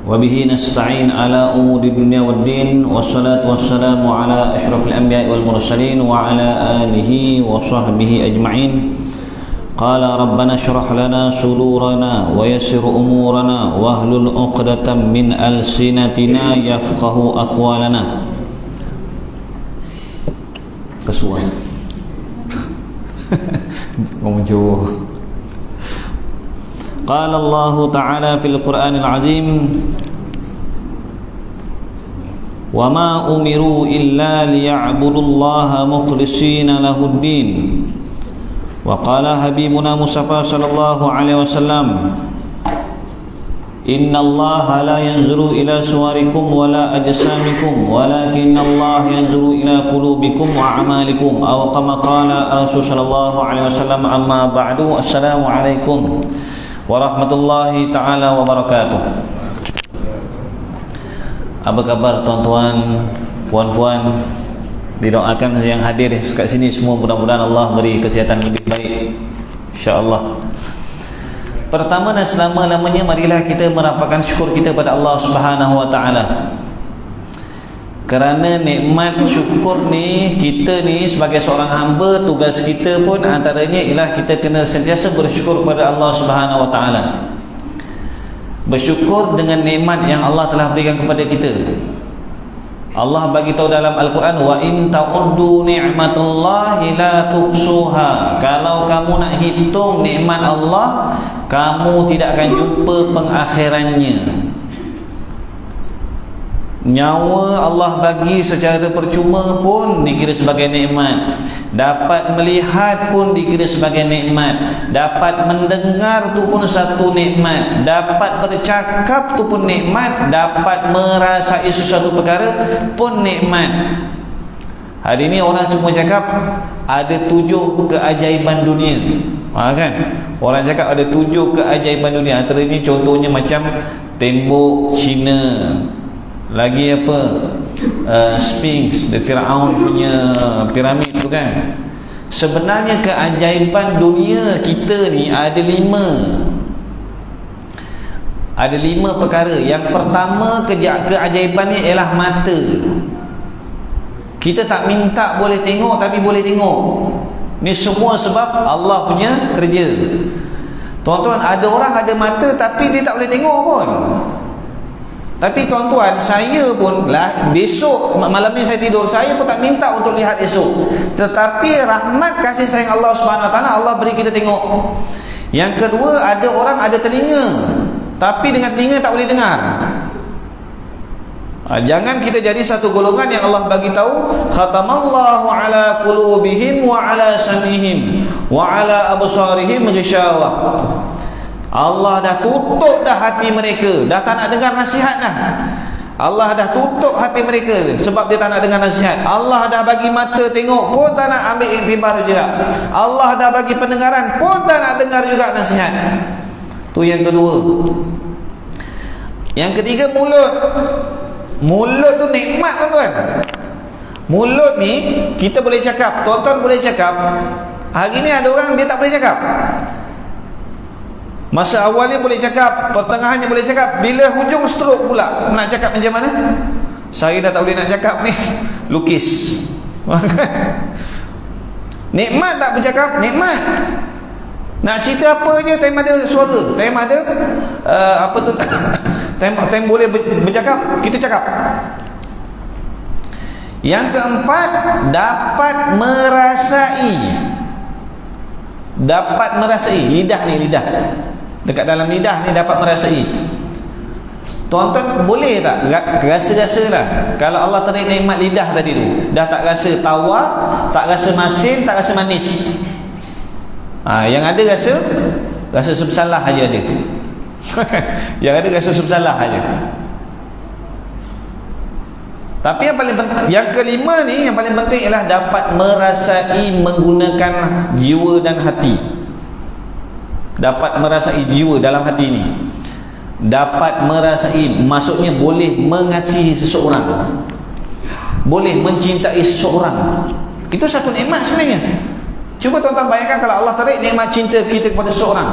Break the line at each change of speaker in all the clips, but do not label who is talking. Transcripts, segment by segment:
وبه نستعين على أمور الدنيا والدين والصلاة والسلام على أشرف الأنبياء والمرسلين وعلى آله وصحبه أجمعين قال ربنا اشرح لنا صدورنا ويسر أمورنا واحلل عقدة من ألسنتنا يفقه أقوالنا. Kesuan ngomong Jawa. قال الله تعالى في القرآن العظيم وما أمروا إلا ليعبدوا الله مخلصين له الدين وقال حبيبنا مصطفى صلى الله عليه وسلم إن الله لا ينظر إلى صوركم ولا أجسامكم ولكن الله ينظر إلى قلوبكم وأعمالكم أو كما قال رسول صلى الله عليه وسلم. أما بعد السلام عليكم warahmatullahi ta'ala wabarakatuh. Apa kabar tuan-tuan, puan-puan? Didoakan yang hadir kat sini semua, mudah-mudahan Allah beri kesihatan lebih baik, insya-Allah. Pertama dan selama-lamanya marilah kita merapatkan syukur kita pada Allah Subhanahu wa taala. Kerana nikmat syukur ni, kita ni sebagai seorang hamba, tugas kita pun antaranya ialah kita kena sentiasa bersyukur kepada Allah Subhanahu wa taala. Bersyukur dengan nikmat yang Allah telah berikan kepada kita. Allah bagi tahu dalam Al-Quran, wa in ta'uddu ni'matallahi la tuhsuha. Kalau kamu nak hitung nikmat Allah, kamu tidak akan jumpa pengakhirannya. Nyawa Allah bagi secara percuma pun dikira sebagai nikmat. Dapat melihat pun dikira sebagai nikmat. Dapat mendengar tu pun satu nikmat. Dapat bercakap tu pun nikmat. Dapat merasai sesuatu perkara pun nikmat. Hari ini orang semua cakap ada 7 keajaiban dunia. Kan? Orang cakap ada 7 keajaiban dunia. Antara ini contohnya macam tembok Cina, lagi apa, Sphinx, Firaun punya piramid tu kan. Sebenarnya keajaiban dunia kita ni ada 5. Ada 5 perkara. Yang pertama keajaibannya ialah mata. Kita tak minta boleh tengok, tapi boleh tengok. Ni semua sebab Allah punya kerja. Tuan-tuan, ada orang ada mata tapi dia tak boleh tengok pun. Tapi tuan-tuan, saya pun lah, besok malam ni saya tidur, saya pun tak minta untuk lihat esok. Tetapi rahmat kasih sayang Allah Subhanahu Wa Taala, Allah beri kita tengok. Yang kedua, ada orang ada telinga, tapi dengan telinga tak boleh dengar. Jangan kita jadi satu golongan yang Allah bagi tahu, khatamallahu ala qulubihim wa ala sam'ihim wa ala absarihim ghishawah. Allah dah tutup dah hati mereka, dah tak nak dengar nasihat dah. Allah dah tutup hati mereka sebab dia tak nak dengar nasihat. Allah dah bagi mata tengok pun tak nak ambil iktibar juga. Allah dah bagi pendengaran pun tak nak dengar juga nasihat. Tu yang kedua. Yang ketiga, mulut. Mulut tu nikmat, tuan-tuan. Mulut ni kita boleh cakap, tuan-tuan boleh cakap. Hari ni ada orang dia tak boleh cakap. Masa awalnya boleh cakap, pertengahannya boleh cakap, bila hujung stroke pula nak cakap macam mana? Saya dah tak boleh nak cakap ni, lukis. Nikmat tak bercakap, nikmat. Nak cerita apa je, time ada suara, time ada apa tu time boleh bercakap, kita cakap. Yang keempat, dapat merasai. Dapat merasai. Lidah ni, lidah. Dekat dalam lidah ni dapat merasai. Tuan-tuan boleh tak rasa-rasalah, kalau Allah tarik nikmat lidah tadi tu, dah tak rasa tawar, tak rasa masin, tak rasa manis. Yang ada rasa sebsalah aja ada. Yang ada rasa sebsalah aja. Tapi yang paling penting, yang kelima ni, yang paling penting ialah dapat merasai menggunakan jiwa dan hati. Dapat merasai jiwa dalam hati ni. Dapat merasai, maksudnya boleh mengasihi seseorang, boleh mencintai seseorang. Itu satu nikmat sebenarnya. Cuba tuan-tuan bayangkan kalau Allah tarik nikmat cinta kita kepada seseorang.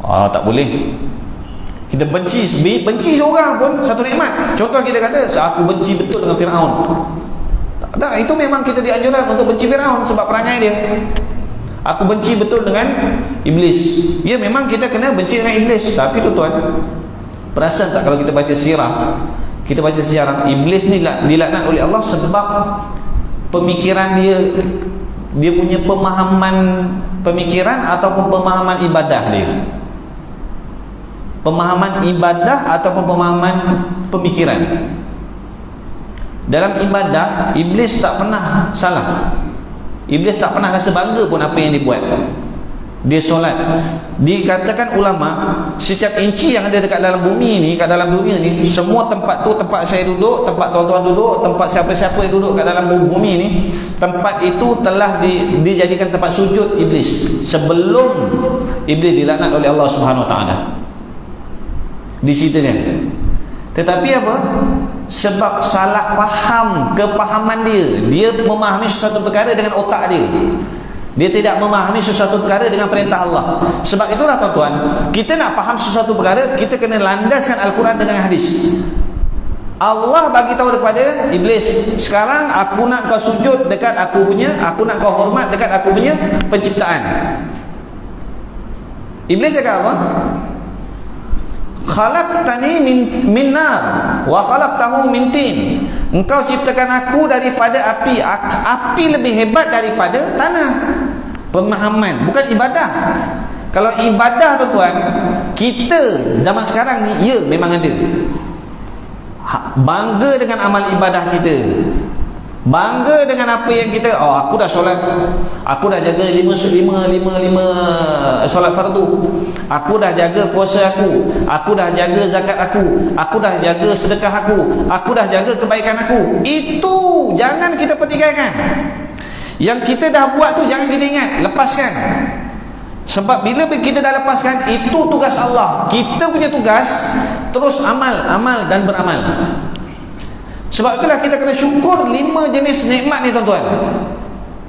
Tak boleh. Kita benci seorang pun satu nikmat. Contoh kita kata, aku benci betul dengan Firaun. Tak, itu memang kita dianjurkan untuk benci Firaun sebab perangai dia. Aku benci betul dengan iblis. Ya, memang kita kena benci dengan iblis. Tapi tuan, perasan tak kalau kita baca sirah, kita baca sejarah, iblis ni dilaknat oleh Allah sebab pemikiran dia punya pemahaman pemikiran ataupun pemahaman ibadah dia. Pemahaman ibadah ataupun pemahaman pemikiran. Dalam ibadah, iblis tak pernah salah. Iblis tak pernah rasa bangga pun apa yang dia buat. Dia solat. Dikatakan ulama, setiap inci yang ada dekat dalam bumi ni, kat dalam dunia ni, semua tempat tu, tempat saya duduk, tempat tuan-tuan duduk, tempat siapa-siapa yang duduk kat dalam bumi ni, tempat itu telah dijadikan tempat sujud iblis sebelum iblis dilaknat oleh Allah Subhanahu Wa Taala. Diceritakan. Tetapi apa? Sebab salah faham, kepahaman dia memahami sesuatu perkara dengan otak dia. Dia tidak memahami sesuatu perkara dengan perintah Allah. Sebab itulah tuan-tuan, kita nak faham sesuatu perkara, kita kena landaskan Al-Quran dengan hadis. Allah bagi tahu kepada iblis, sekarang aku nak kau sujud dekat aku nak kau hormat dekat aku punya penciptaan. Iblis cakap apa? Khalaqtani min nar wa khalaqtahu min tin. Engkau ciptakan aku daripada api. Api lebih hebat daripada tanah. Pemahaman, bukan ibadah. Kalau ibadah tuan-tuan, kita zaman sekarang ni, ya memang ada. Bangga dengan amal ibadah kita. Bangga dengan apa yang kita, aku dah solat, aku dah jaga 5 solat fardu, aku dah jaga puasa aku dah jaga zakat aku dah jaga sedekah aku dah jaga kebaikan aku. Itu jangan kita pertikaikan. Yang kita dah buat tu jangan kita ingat, lepaskan. Sebab bila kita dah lepaskan, itu tugas Allah. Kita punya tugas terus amal dan beramal. Sebab itulah kita kena syukur 5 jenis nikmat ni tuan-tuan.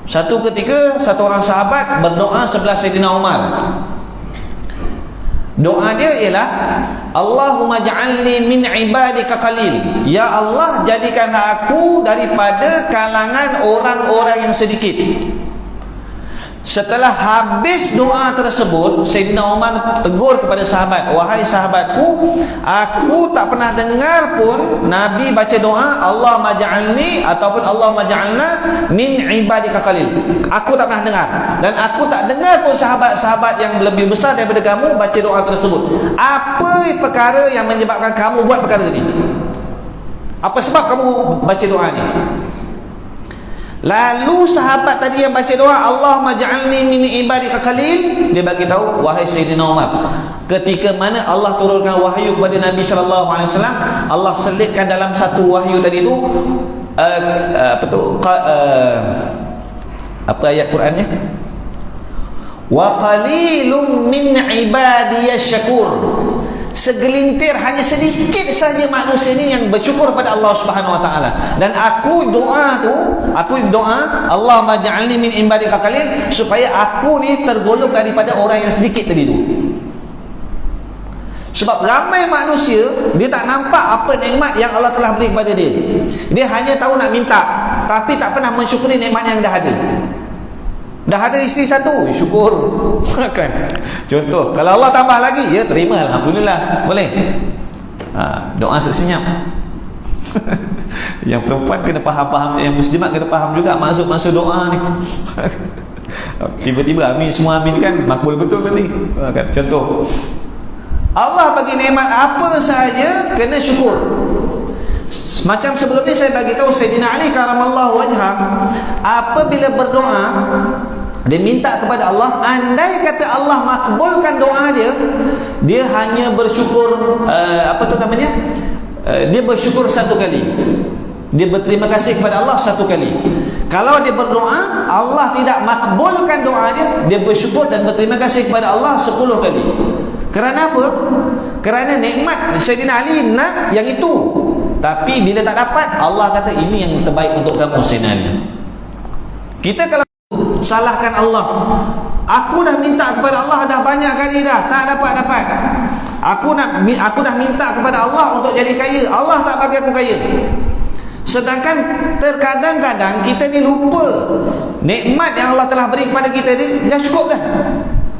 Satu ketika, satu orang sahabat berdoa sebelah Sayyidina Umar. Doa dia ialah, Allahumma ja'alni min ibadika qalil. Ya Allah, jadikan aku daripada kalangan orang-orang yang sedikit. Setelah habis doa tersebut, Sayyidina Umar tegur kepada sahabat, wahai sahabatku, aku tak pernah dengar pun Nabi baca doa Allahumma ja'alni ataupun Allahumma ja'alna min ibadika qalil. Aku tak pernah dengar, dan aku tak dengar pun sahabat-sahabat yang lebih besar daripada kamu baca doa tersebut. Apa perkara yang menyebabkan kamu buat perkara ini? Apa sebab kamu baca doa ni? Lalu sahabat tadi yang baca doa Allahumma ja'alni min ibadika qalil, dia bagi tahu, wahai Sayyidina Umar, ketika mana Allah turunkan wahyu kepada Nabi sallallahu alaihi wasallam, Allah selitkan dalam satu wahyu tadi tu apa ayat Qurannya? Wa qalilum min ibadiyash syakur. Segelintir, hanya sedikit saja manusia ni yang bersyukur pada Allah Subhanahu Wa Taala. Dan aku doa Allahumma ja'alni min ibadika qalil, supaya aku ni tergolong daripada orang yang sedikit tadi tu. Sebab ramai manusia, dia tak nampak apa nikmat yang Allah telah beri kepada dia. Dia hanya tahu nak minta, tapi tak pernah mensyukuri nikmat yang dah ada. Dah ada isteri satu, syukur. Kan? Contoh, kalau Allah tambah lagi, ya terima, alhamdulillah, boleh. Doa sesenyap. Yang perempuan kena faham, yang muslimat kena faham juga maksud doa ni. Tiba-tiba amin, semua amin kan, makbul betul berarti. Contoh, Allah bagi nikmat apa sahaja, kena syukur. Macam sebelum ni saya bagi tahu, Sayyidina Ali karamallahu wajhah, apabila berdoa, dia minta kepada Allah, andai kata Allah makbulkan doa dia, dia hanya bersyukur dia bersyukur satu kali. Dia berterima kasih kepada Allah satu kali. Kalau dia berdoa, Allah tidak makbulkan doa dia bersyukur dan berterima kasih kepada Allah 10 kali. Kerana apa? Kerana nikmat Sayyidina Ali nak yang itu. Tapi bila tak dapat, Allah kata ini yang terbaik untuk kamu Sayyidina Ali. Kita kalau salahkan Allah, aku dah minta kepada Allah dah banyak kali dah, tak dapat. Aku dah minta kepada Allah untuk jadi kaya, Allah tak bagi aku kaya. Sedangkan terkadang-kadang kita ni lupa nikmat yang Allah telah beri kepada kita ni dah cukup dah.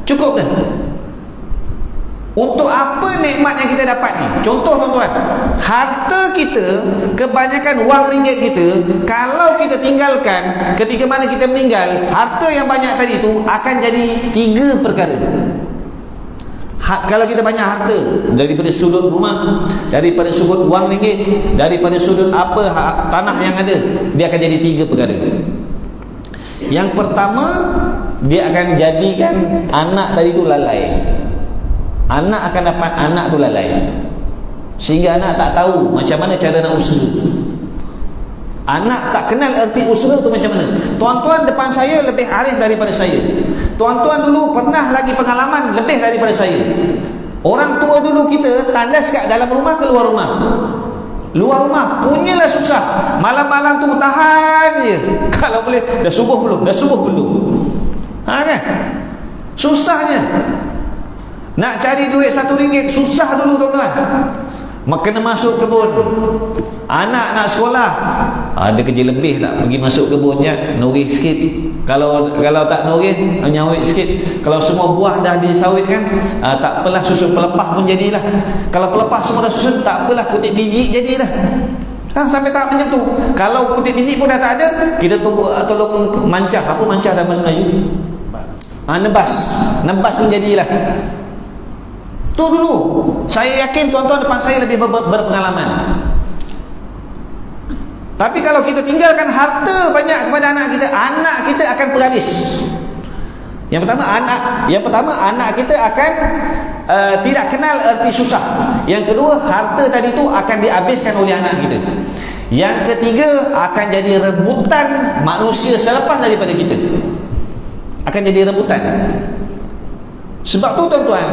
Cukup dah. Untuk apa nikmat yang kita dapat ni? Contoh tuan-tuan, harta kita, kebanyakan wang ringgit kita, kalau kita tinggalkan ketika mana kita meninggal, harta yang banyak tadi tu akan jadi 3 perkara. Kalau kita banyak harta, daripada sudut rumah, daripada sudut wang ringgit, daripada sudut apa tanah yang ada, dia akan jadi 3 perkara. Yang pertama, dia akan jadikan anak tadi tu lalai. Anak akan dapat anak tu lalai, sehingga anak tak tahu macam mana cara nak usaha. Anak tak kenal erti usaha tu macam mana. Tuan-tuan depan saya lebih arif daripada saya. Tuan-tuan dulu pernah lagi pengalaman lebih daripada saya. Orang tua dulu kita tandas kat dalam rumah ke luar rumah? Luar rumah, punyalah susah. Malam-malam tu tahan je. Kalau boleh, dah subuh belum? Dah subuh belum? Kan? Susahnya. Nak cari duit RM1 susah dulu tuan-tuan. Kena masuk kebun. Anak nak sekolah, ada kerja lebih tak pergi masuk kebun je, norih sikit. Kalau tak norih, nyawit sikit. Kalau semua buah dah disawitkan, tak apalah, susun pelepah pun jadilah. Kalau pelepah semua dah susun, tak apalah, kutip biji jadilah. Sampai tahap macam tu. Kalau kutip biji pun dah tak ada, kita tolong mancah. Apa mancah dalam bahasa Melayu? Nebas pun jadilah. Tu dulu. Saya yakin tuan-tuan depan saya lebih berpengalaman. Tapi kalau kita tinggalkan harta banyak kepada anak kita akan berhabis. Yang pertama anak kita akan tidak kenal erti susah. Yang kedua, harta tadi tu akan dihabiskan oleh anak kita. Yang ketiga, akan jadi rebutan manusia selepas daripada kita. Akan jadi rebutan. Sebab tu tuan-tuan,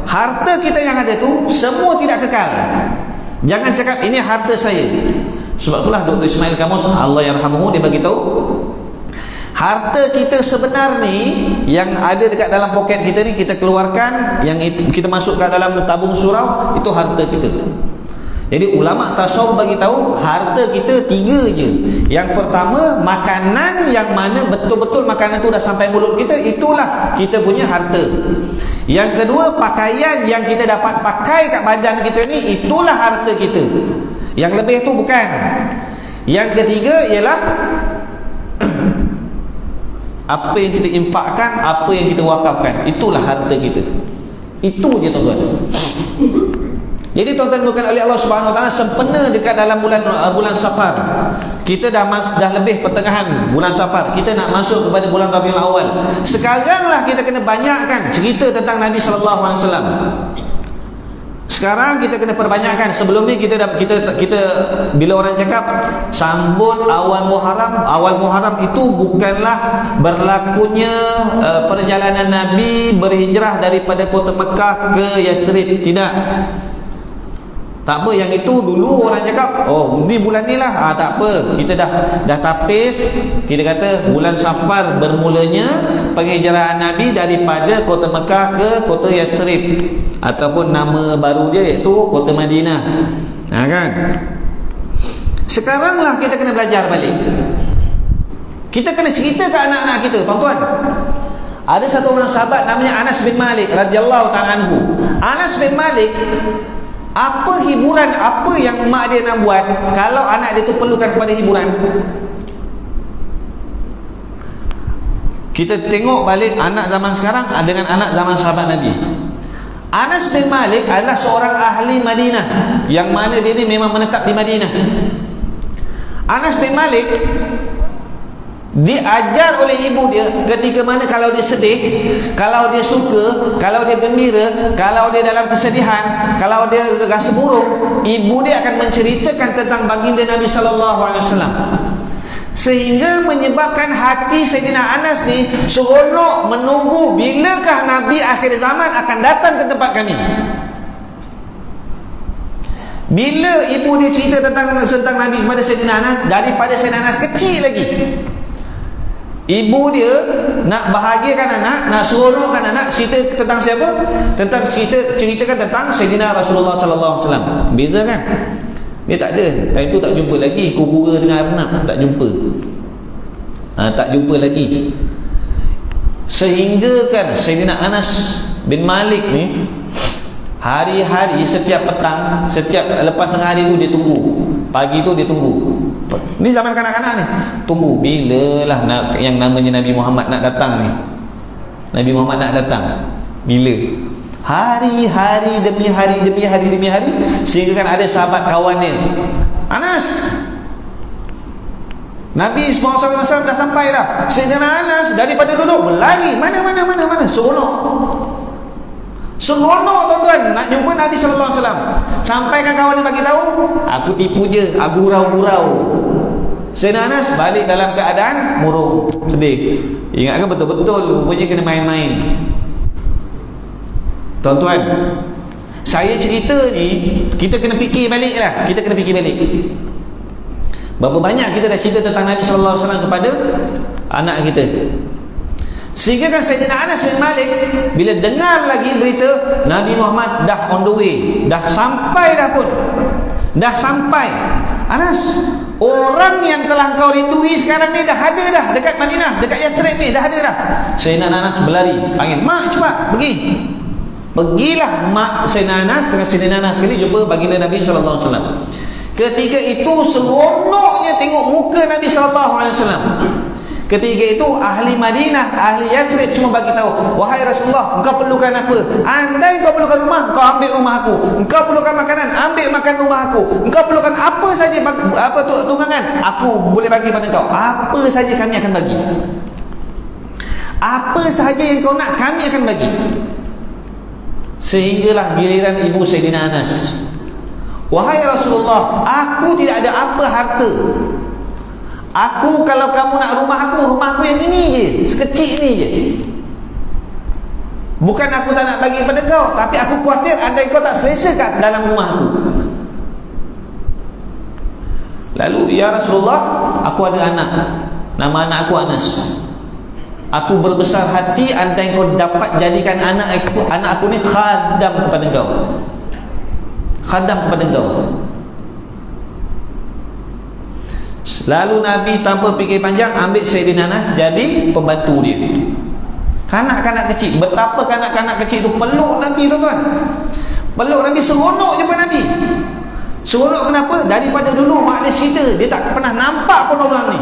harta kita yang ada tu semua tidak kekal. Jangan cakap ini harta saya. Sebab itulah Dr. Ismail Kamus, Allah yarhamuhu, dia bagi tahu harta kita sebenar ni yang ada dekat dalam poket kita ni, kita keluarkan, yang kita masukkan dalam tabung surau, itu harta kita. Jadi ulama tasawuf bagi tahu harta kita 3 je. Yang pertama, makanan yang mana betul-betul makanan tu dah sampai mulut kita, itulah kita punya harta. Yang kedua, pakaian yang kita dapat pakai kat badan kita ni, itulah harta kita. Yang lebih tu bukan. Yang ketiga ialah apa yang kita infakkan, apa yang kita wakafkan, itulah harta kita. Itu je tuan-tuan. Jadi tuan-tuan bukan oleh Allah Subhanahu Wa Taala sempena dekat dalam bulan Safar. Kita dah lebih pertengahan bulan Safar. Kita nak masuk kepada bulan Rabiul Awal. Sekaranglah kita kena banyakkan cerita tentang Nabi sallallahu alaihi wasallam. Sekarang kita kena perbanyakkan. Sebelum ni kita bila orang cakap sambut awal Muharram itu bukanlah berlakunya perjalanan Nabi berhijrah daripada kota Mekah ke Yathrib. Tidak. Tak apa, yang itu dulu orang cakap, oh ni bulan ni lah, tak apa, kita dah tapis. Kita kata bulan Safar bermulanya penghijrahan Nabi daripada kota Mekah ke kota Yathrib, ataupun nama baru dia iaitu kota Madinah. Kan? Sekaranglah kita kena belajar balik. Kita kena cerita ke anak-anak kita, tuan-tuan. Ada satu orang sahabat namanya Anas bin Malik radhiyallahu ta'ala anhu. Anas bin Malik, apa hiburan, apa yang mak dia nak buat kalau anak dia tu perlukan kepada hiburan? Kita tengok balik anak zaman sekarang dengan anak zaman sahabat Nabi. Anas bin Malik adalah seorang ahli Madinah, yang mana dia ni memang menetap di Madinah. Anas bin Malik diajar oleh ibu dia ketika mana kalau dia sedih, kalau dia suka, kalau dia gembira, kalau dia dalam kesedihan, kalau dia rasa buruk, ibu dia akan menceritakan tentang baginda Nabi sallallahu alaihi wasallam. Sehingga menyebabkan hati Sayyidina Anas ni seronok menunggu bilakah Nabi akhir zaman akan datang ke tempat kami. Bila ibu dia cerita tentang Nabi kepada Sayyidina Anas, daripada Sayyidina Anas kecil lagi, ibu dia nak bahagiakan anak, nak seronokkan anak, cerita tentang siapa? Tentang ceritakan tentang Sayyidina Rasulullah sallallahu alaihi wasallam. Beza kan? Dia tak ada. Time tu tak jumpa lagi kura dengan anak, tak jumpa. Tak jumpa lagi. Sehingga kan Sayyidina Anas bin Malik ni hari-hari setiap petang, setiap lepas tengah hari tu dia tunggu. Pagi tu dia tunggu. Ni zaman kanak-kanak ni. Tunggu bilalah yang namanya Nabi Muhammad nak datang ni. Nabi Muhammad nak datang. Bila? Hari-hari demi hari demi hari demi hari, sehingga kan ada sahabat kawan dia. Anas, Nabi SAW dah sampai dah. Sayyidina Anas daripada duduk berlari mana seronok tuan-tuan nak jumpa Nabi SAW. Sampaikan kawan dia bagi tahu, aku tipu je, aku gurau-gurau. Sayyidina Anas balik dalam keadaan murung, sedih. Ingatkan betul-betul rupanya kena main-main. Tuan-tuan, saya cerita ni kita kena fikir balik lah. Kita kena fikir balik. Berapa banyak kita dah cerita tentang Nabi SAW kepada anak kita. Sehingga kan Sayyidina Anas bin Malik bila dengar lagi berita Nabi Muhammad dah on the way, dah sampai dah pun, dah sampai. Anas, orang yang telah kau rindui sekarang ni dah ada dah dekat Madinah, dekat Yathrib ni dah ada dah. Sayyidina Anas berlari, panggil, mak cepat pergi. Pergilah mak Sayyidina Anas dengan Sayyidina Anas sekali jumpa baginda Nabi SAW. Ketika itu seronoknya tengok muka Nabi SAW. Ketika itu ahli Madinah, ahli Yathrib cuma bagi tahu, wahai Rasulullah, engkau perlukan apa? Andai engkau perlukan rumah, engkau ambil rumah aku. Engkau perlukan makanan, ambil makan rumah aku. Engkau perlukan apa saja, apa tunggangan, aku boleh bagi pada engkau. Apa saja kami akan bagi. Apa sahaja yang kau nak, kami akan bagi. Sehinggalah giliran ibu Sayyidina Anas. Wahai Rasulullah, aku tidak ada apa harta. Aku kalau kamu nak rumah aku yang ini je, sekecil ni je. Bukan aku tak nak bagi pada kau, tapi aku khawatir andai kau tak selesa kat dalam rumah aku. Lalu, ya Rasulullah, aku ada anak. Nama anak aku Anas. Aku berbesar hati andai kau dapat jadikan anak aku ni khadam kepada kau. Khadam kepada kau. Lalu Nabi tanpa fikir panjang ambil Sayyidina Anas jadi pembantu dia. Kanak-kanak kecil, betapa kanak-kanak kecil tu peluk Nabi tuan-tuan. Peluk Nabi, seronok jumpa Nabi. Seronok kenapa? Daripada dulu mak dia cerita, dia tak pernah nampak pun orang ni.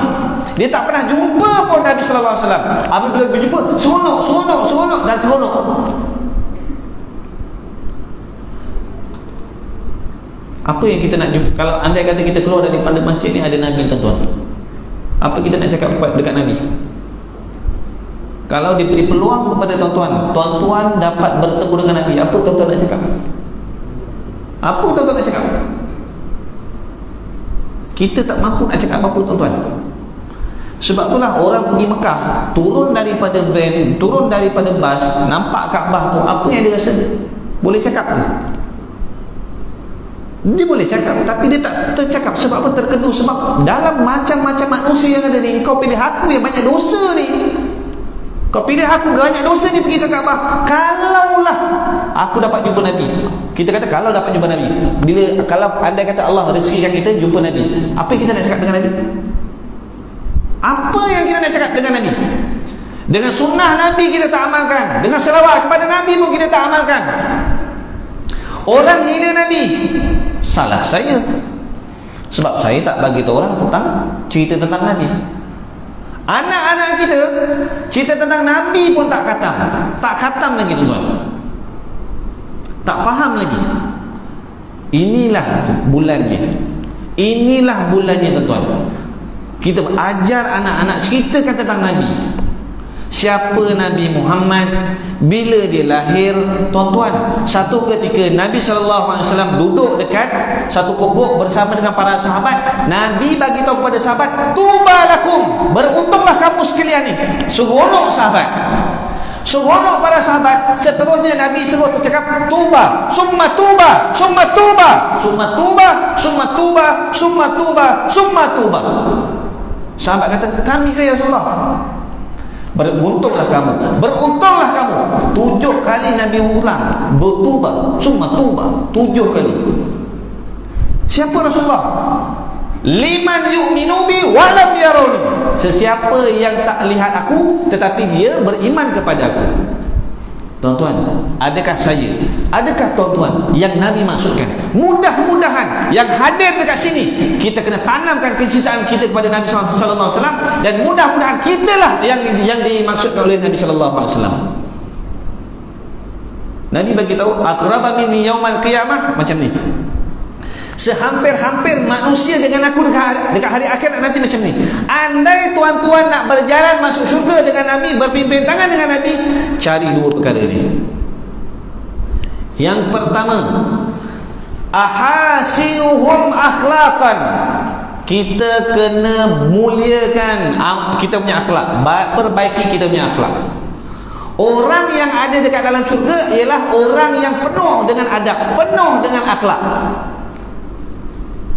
Dia tak pernah jumpa pun Nabi sallallahu alaihi wasallam. Apabila berjumpa, seronok dan seronok. Apa yang kita nak jumpa? Kalau andai kata kita keluar daripada masjid ni ada Nabi tuan-tuan, apa kita nak cakap dekat Nabi? Kalau diberi peluang kepada tuan-tuan dapat bertemu dengan Nabi, apa tuan-tuan nak cakap? Apa tuan-tuan nak cakap? Kita tak mampu nak cakap apa-apa tuan-tuan. Sebab itulah orang pergi Mekah, turun daripada van, turun daripada bas, nampak Kaabah tu, apa yang dia rasa? Boleh cakap ke? Dia boleh cakap, tapi dia tak tercakap. Sebab apa? Terkedu. Sebab dalam macam-macam manusia yang ada ni, kau pilih aku yang banyak dosa ni, kau pilih aku banyak dosa ni pergi ke Kaabah. Kalaulah aku dapat jumpa Nabi, kita kata kalau dapat jumpa Nabi, kalau andai kata Allah rezekikan kita jumpa Nabi, apa yang kita nak cakap dengan Nabi? Apa yang kita nak cakap dengan Nabi? Dengan sunnah Nabi kita tak amalkan, dengan selawat kepada Nabi pun kita tak amalkan. Orang hina Nabi, salah saya, sebab saya tak bagi tahu orang tentang cerita tentang Nabi. Anak-anak kita cerita tentang Nabi pun tak khatam lagi tuan-tuan, tak faham lagi. Inilah bulannya tuan-tuan. Kita ajar anak-anak, ceritakan tentang Nabi. Siapa Nabi Muhammad, bila dia lahir tuan-tuan. Satu ketika Nabi SAW duduk dekat satu pokok bersama dengan para sahabat. Nabi bagi tahu kepada sahabat, tubalakum, beruntunglah kamu sekalian ni. Seronok sahabat, seronok para sahabat. Seterusnya Nabi suruh bercakap tuba, summa tuba, summa tuba, summa tuba, summa tuba, summa tuba, summa tuba. Sahabat kata, kami ke ya Rasulullah? beruntunglah kamu. 7 kali Nabi ulang, bertubah, summa tubah, 7 kali. Siapa Rasulullah? Liman yu'minu bi walam yaruni. Sesiapa yang tak lihat aku tetapi dia beriman kepada aku. Tuan-tuan, adakah tuan-tuan yang Nabi maksudkan? Mudah-mudahan yang hadir dekat sini kita kena tanamkan kecintaan kita kepada Nabi sallallahu alaihi wasallam, dan mudah-mudahan kitalah yang dimaksudkan oleh Nabi sallallahu alaihi wasallam. Nabi bagi tahu aqraba minni yaumal qiyamah macam ni. Sehampir-hampir manusia dengan aku dekat hari akhirat nanti macam ni. Andai tuan-tuan nak berjalan masuk syurga dengan Nabi, berpimpin tangan dengan Nabi, cari 2 perkara ni. Yang pertama, ahasinuhum akhlaqan. Kita kena muliakan kita punya akhlak, perbaiki kita punya akhlak. Orang yang ada dekat dalam syurga ialah orang yang penuh dengan adab, penuh dengan akhlak.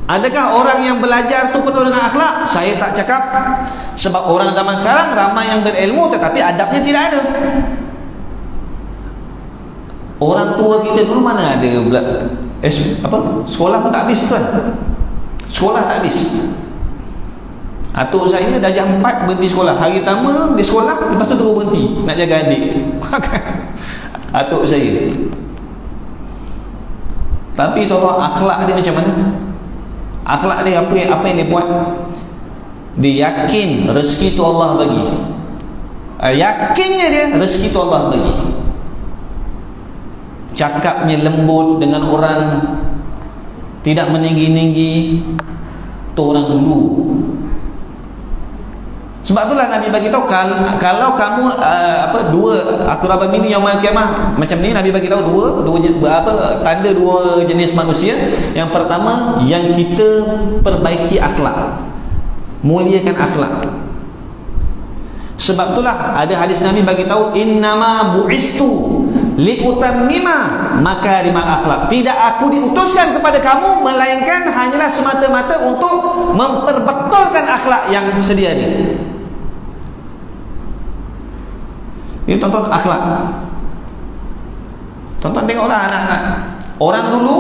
Adakah orang yang belajar tu penuh dengan akhlak? Saya tak cakap. Sebab orang zaman sekarang ramai yang berilmu tetapi adabnya tidak ada. Orang tua kita dulu mana ada sekolah pun tak habis tuan. Sekolah tak habis. Atuk saya dah jam 4 berhenti sekolah. Hari pertama dia sekolah, lepas tu terus berhenti nak jaga adik. Atuk saya. Tapi tolong akhlak dia macam mana? Akhlak dia apa yang dia buat? Dia yakin rezeki tu Allah bagi. Yakinnya dia rezeki tu Allah bagi. Cakapnya lembut dengan orang, tidak meninggi-ninggi. Tu orang dulu. Sebab itulah Nabi bagi tahu kalau kamu dua aqraba minni yaumil qiyamah macam ni, Nabi bagi tahu tanda 2 jenis manusia. Yang pertama, yang kita perbaiki akhlak, muliakan akhlak. Sebab itulah ada hadis Nabi bagi tahu innama bu'istu liutammima makarimal akhlak. Tidak aku diutuskan kepada kamu melainkan hanyalah semata-mata untuk memperbetulkan akhlak yang sedia ni. Ini tonton akhlak. Tonton tengoklah anak-anak. Orang dulu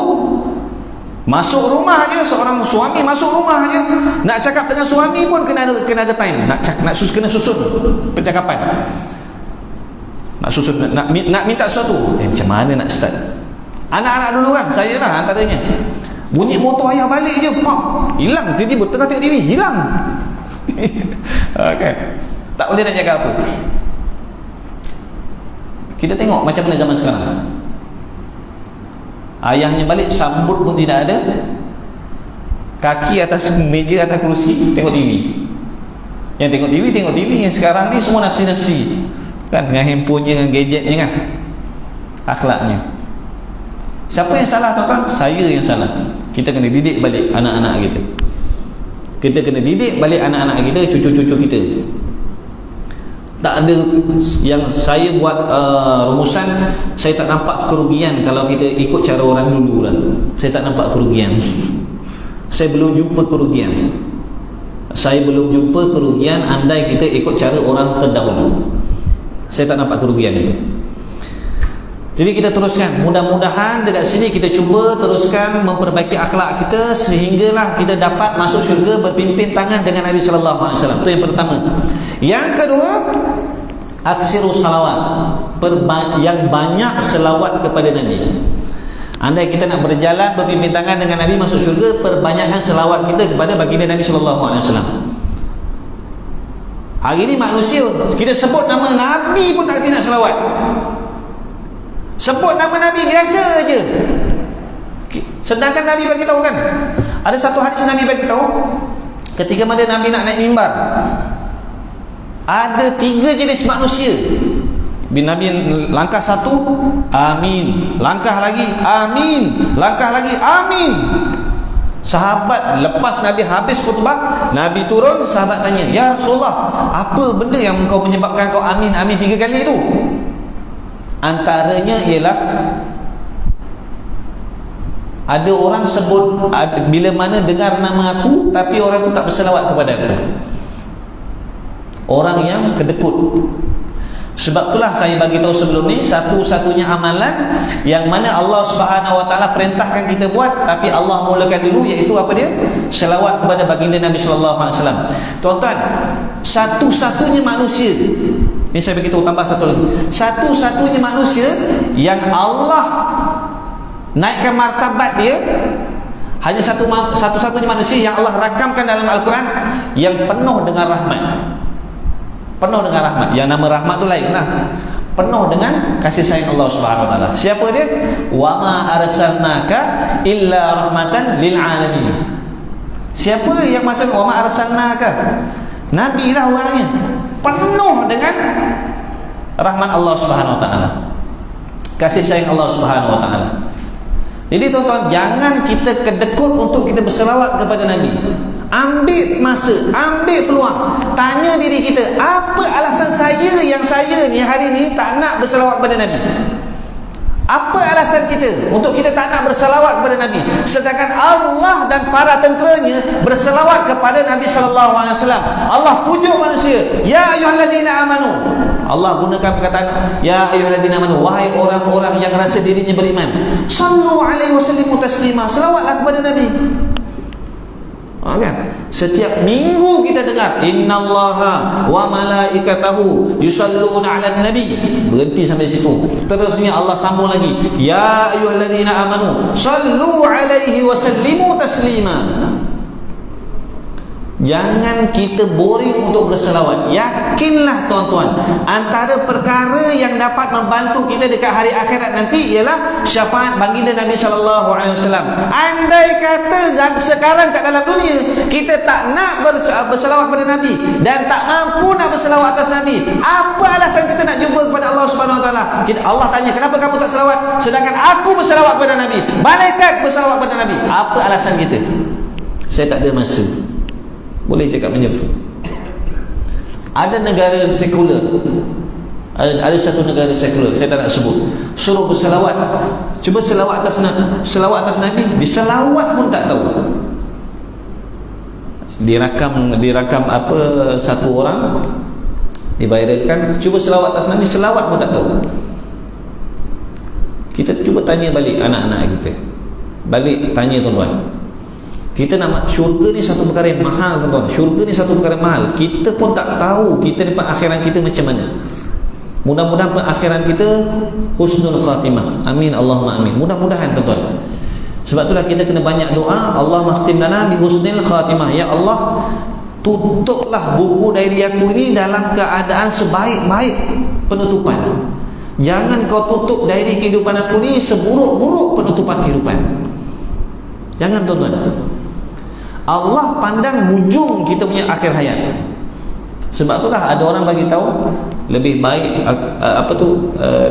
masuk rumah aja, seorang suami masuk rumah aja, nak cakap dengan suami pun kena ada time, kena susun percakapan. Nak minta sesuatu, macam mana nak start? Anak-anak dulu kan, saya lah antaranya. Bunyi motor ayah balik je, pop, hilang, tiba-tiba tengah tengok TV, hilang. Okay. Tak boleh nak jaga apa. Kita tengok macam mana zaman sekarang. Ayahnya balik, sambut pun tidak ada, kaki atas meja, atas kerusi, tengok TV. Yang tengok TV. Yang sekarang ni semua nafsi-nafsi kan, dengan handphonenya, dengan gadgetnya kan. Akhlaknya. Siapa yang salah tuan-tuan? Saya yang salah. Kita kena didik balik anak-anak kita. Kita kena didik balik anak-anak kita, cucu-cucu kita. Tak ada yang saya buat rumusan, saya tak nampak kerugian kalau kita ikut cara orang dulu lah. Saya tak nampak kerugian. Saya belum jumpa kerugian andai kita ikut cara orang terdahulu. Saya tak nampak kerugian itu. Jadi kita teruskan, mudah-mudahan dekat sini kita cuba teruskan memperbaiki akhlak kita sehinggalah kita dapat masuk syurga berpimpin tangan dengan Nabi sallallahu alaihi wasallam. Itu yang pertama. Yang kedua, aksiru salawat, yang banyak selawat kepada Nabi. Andai kita nak berjalan berpimpin tangan dengan Nabi masuk syurga, perbanyakkan selawat kita kepada baginda Nabi sallallahu alaihi wasallam. Hari ini manusia, kita sebut nama Nabi pun tak nak selawat. Sebut nama Nabi biasa aje. Sedangkan Nabi bagi tahu kan, ada satu hadis Nabi bagi tahu, ketika mana Nabi nak naik mimbar, ada 3 jenis manusia. Nabi langkah 1, amin. Langkah lagi, amin. Langkah lagi, amin. Sahabat lepas Nabi habis khutbah, Nabi turun, sahabat tanya, ya Rasulullah, apa benda yang kau menyebabkan kau amin 3 kali itu? Antaranya ialah ada orang sebut, bila mana dengar nama aku tapi orang tu tak berselawat kepada aku. Orang yang kedekut. Sebab itulah saya bagi tahu sebelum ni, satu-satunya amalan yang mana Allah Subhanahu Wa Taala perintahkan kita buat, tapi Allah mulakan dulu, iaitu apa dia? Selawat kepada baginda Nabi sallallahu alaihi wasallam. Tuan-tuan, satu-satunya manusia, ini saya bagi tahu tambah satu lagi. Satu-satunya manusia yang Allah naikkan martabat dia, hanya satu-satunya manusia yang Allah rakamkan dalam Al-Quran yang penuh dengan rahmat. Penuh dengan rahmat. Yang nama rahmat tu lain lah. Penuh dengan kasih sayang Allah Subhanahu Wa Taala. Siapa dia? Wa ma arsalnaka illa rahmatan lil alamin. Siapa yang maksud wa ma arsalnaka? Nabi lah orangnya. Penuh dengan rahmat Allah Subhanahu Wa Taala. Kasih sayang Allah Subhanahu Wa Taala. Jadi tuan-tuan, jangan kita kedekut untuk kita berselawat kepada Nabi. Ambil masa, ambil peluang, tanya diri kita, apa alasan saya ni hari ni tak nak berselawat kepada Nabi? Apa alasan kita untuk kita tak nak berselawat kepada Nabi, sedangkan Allah dan para tenteranya berselawat kepada Nabi sallallahu alaihi wasallam? Allah pujuk manusia, ya ayyuhallazina amanu. Allah gunakan perkataan ya ayyuhallazina amanu, wahai orang-orang yang rasa dirinya beriman, sallu alaihi wasallimu taslima, selawatlah kepada Nabi. Kan? Setiap minggu kita dengar innallaha wa malaikatahu yusalluna 'alan nabi. Berhenti sampai situ. Terusnya Allah sambung lagi, ya ayyuhallazina amanu sallu 'alaihi wa sallimu taslima. Jangan kita boring untuk berselawat. Yakinlah tuan-tuan, antara perkara yang dapat membantu kita dekat hari akhirat nanti ialah syafaat baginda Nabi sallallahu alaihi wasallam. Andai kata sekarang kat dalam dunia kita tak nak berselawat kepada Nabi dan tak mampu nak berselawat atas Nabi, apa alasan kita nak jumpa kepada Allah Subhanahu Wa Taala? Allah tanya, kenapa kamu tak selawat sedangkan aku berselawat kepada Nabi, malaikat berselawat kepada Nabi? Apa alasan kita? Saya tak ada masa. Boleh cakap macam tu. Ada negara sekular, ada satu negara sekular, saya tak nak sebut, suruh berselawat, cuba selawat atas Nabi, diselawat pun tak tahu. Dirakam apa, satu orang diviralkan, cuba selawat atas Nabi, selawat pun tak tahu. Kita cuba tanya balik anak-anak kita, balik tanya tuan-tuan, kita nak syurga ni satu perkara yang mahal tuan-tuan. Syurga ni satu perkara yang mahal. Kita pun tak tahu kita ni akhiran kita macam mana. Mudah-mudahan akhiran kita husnul khatimah. Amin Allahumma amin. Mudah-mudahan tuan-tuan. Sebab itulah kita kena banyak doa, Allahumma khtim lana bi husnil khatimah. Ya Allah, tutuplah buku diary aku ini dalam keadaan sebaik-baik penutupan. Jangan kau tutup diary kehidupan aku ni seburuk-buruk penutupan kehidupan. Jangan tuan-tuan. Allah pandang hujung kita punya akhir hayat. Sebab itulah ada orang bagi tahu lebih baik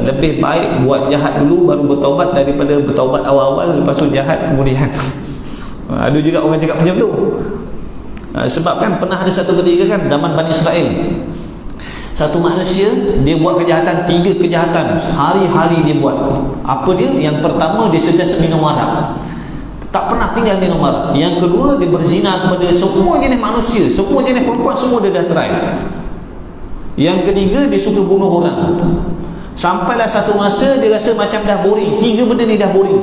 lebih baik buat jahat dulu baru bertaubat daripada bertaubat awal-awal lepas tu jahat kemudian. Ada juga orang cakap macam tu. Sebab kan pernah ada satu ketika kan zaman Bani Israel, satu manusia dia buat kejahatan, 3 kejahatan hari-hari dia buat. Apa dia? Yang pertama, dia sentiasa minum arak, tak pernah tinggal minum arak. Yang kedua, dia berzina kepada semua jenis manusia, semua jenis perempuan, semua dia dah try. Yang ketiga, dia suka bunuh orang. Sampailah satu masa dia rasa macam dah boring, 3 benda ni dah boring.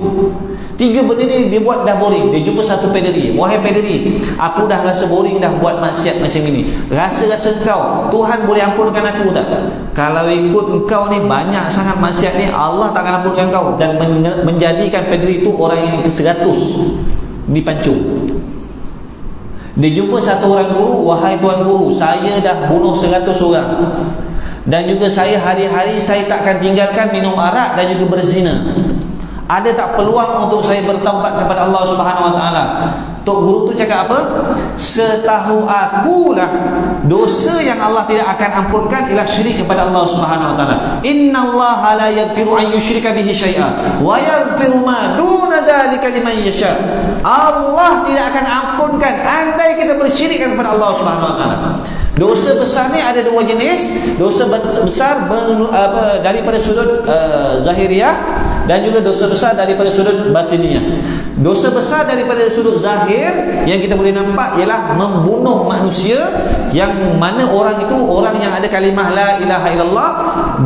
3 benda ni dia buat dah boring. Dia jumpa satu pederi, wahai pederi, aku dah rasa boring dah buat maksiat macam ini. Rasa-rasa engkau Tuhan boleh ampunkan aku tak? Kalau ikut engkau ni banyak sangat maksiat ni, Allah tak akan ampunkan kau, dan menjadikan pederi itu orang yang ke-100 dipancung. Dia jumpa satu orang guru, wahai tuan guru, saya dah bunuh 100 orang, dan juga saya hari-hari saya takkan tinggalkan minum arak dan juga berzina. Ada tak peluang untuk saya bertaubat kepada Allah Subhanahu Wa Taala? Tok guru tu cakap apa? Setahu akulah dosa yang Allah tidak akan ampunkan ialah syirik kepada Allah Subhanahu Wa Taala. Innallaha la yaghfiru an yushrika bihi syai'a wa yaghfiru ma duna dzalika liman yasha. Allah tidak akan ampunkan andai kita bersyirik kepada Allah Subhanahu Wa Taala. Dosa besar ni ada dua jenis. Dosa besar daripada sudut zahiriah, dan juga dosa besar daripada sudut batiniah. Dosa besar daripada sudut zahir yang kita boleh nampak ialah membunuh manusia, yang mana orang itu orang yang ada kalimah la ilaha illallah.